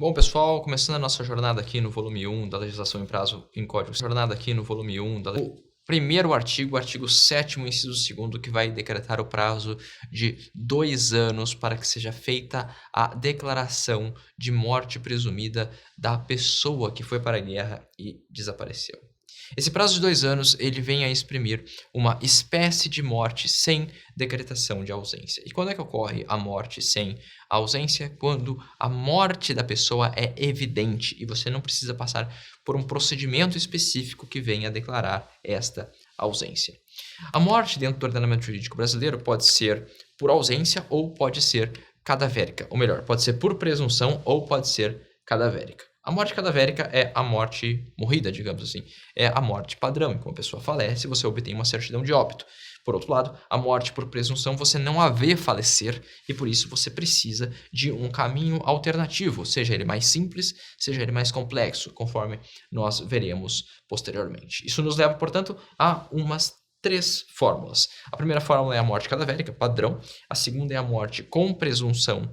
Bom, pessoal, começando a nossa jornada aqui no volume 1 da legislação em prazo em código. Jornada aqui no volume 1 da o primeiro artigo, artigo 7º, inciso 2º, que vai decretar o prazo de 2 anos para que seja feita a declaração de morte presumida da pessoa que foi para a guerra e desapareceu. Esse prazo de 2 anos, ele vem a exprimir uma espécie de morte sem decretação de ausência. E quando é que ocorre a morte sem ausência? Quando a morte da pessoa é evidente e você não precisa passar por um procedimento específico que venha a declarar esta ausência. A morte dentro do ordenamento jurídico brasileiro pode ser por ausência ou pode ser cadavérica, ou melhor, pode ser por presunção ou pode ser cadavérica. A morte cadavérica é a morte morrida, digamos assim. É a morte padrão, em que uma pessoa falece e você obtém uma certidão de óbito. Por outro lado, a morte por presunção você não a vê falecer e por isso você precisa de um caminho alternativo, seja ele mais simples, seja ele mais complexo, conforme nós veremos posteriormente. Isso nos leva, portanto, a umas 3 fórmulas. A primeira fórmula é a morte cadavérica, padrão. A segunda é a morte com presunção,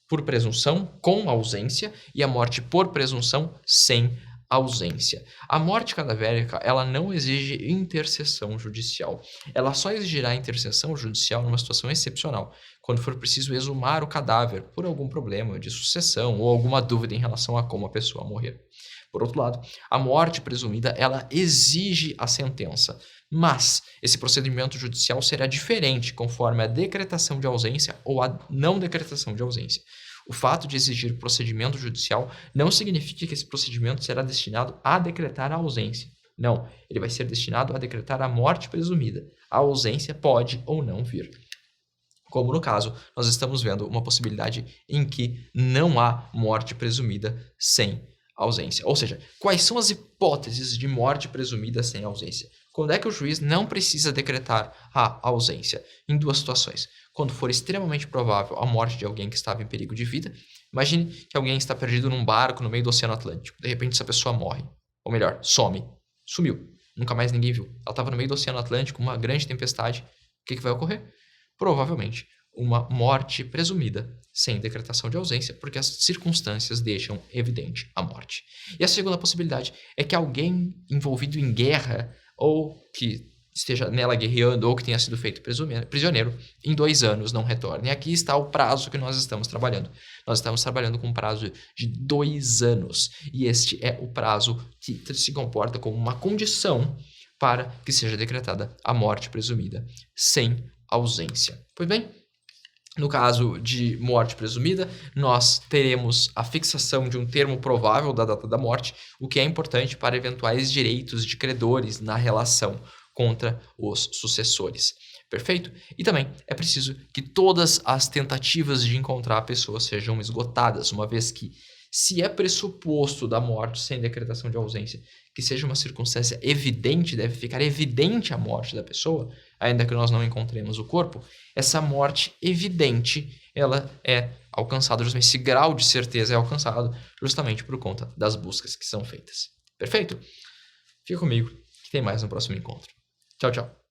por presunção, com ausência, e a morte por presunção, sem ausência. A morte cadavérica, ela não exige intercessão judicial. Ela só exigirá intercessão judicial numa situação excepcional, quando for preciso exumar o cadáver por algum problema de sucessão ou alguma dúvida em relação a como a pessoa morrer. Por outro lado, a morte presumida, ela exige a sentença, mas esse procedimento judicial será diferente conforme a decretação de ausência ou a não decretação de ausência. O fato de exigir procedimento judicial não significa que esse procedimento será destinado a decretar a ausência. Não, ele vai ser destinado a decretar a morte presumida. A ausência pode ou não vir. Como no caso, nós estamos vendo uma possibilidade em que não há morte presumida sem ausência. Ou seja, quais são as hipóteses de morte presumida sem ausência? Quando é que o juiz não precisa decretar a ausência? Em 2 situações. Quando for extremamente provável a morte de alguém que estava em perigo de vida. Imagine que alguém está perdido num barco no meio do Oceano Atlântico. De repente essa pessoa morre. Ou melhor, some. Sumiu. Nunca mais ninguém viu. Ela estava no meio do Oceano Atlântico, uma grande tempestade. O que vai ocorrer? Provavelmente uma morte presumida, sem decretação de ausência, porque as circunstâncias deixam evidente a morte. E a segunda possibilidade é que alguém envolvido em guerra, ou que esteja nela guerreando, ou que tenha sido feito prisioneiro, em 2 anos não retorne. E aqui está o prazo que nós estamos trabalhando. Nós estamos trabalhando com um prazo de 2 anos, e este é o prazo que se comporta como uma condição para que seja decretada a morte presumida, sem ausência. Pois bem, no caso de morte presumida, nós teremos a fixação de um termo provável da data da morte, o que é importante para eventuais direitos de credores na relação contra os sucessores. Perfeito? E também é preciso que todas as tentativas de encontrar a pessoa sejam esgotadas, uma vez que, se é pressuposto da morte sem decretação de ausência, que seja uma circunstância evidente, deve ficar evidente a morte da pessoa, ainda que nós não encontremos o corpo, essa morte evidente, ela é alcançada, justamente esse grau de certeza é alcançado justamente por conta das buscas que são feitas. Perfeito? Fica comigo, que tem mais no próximo encontro. Tchau, tchau.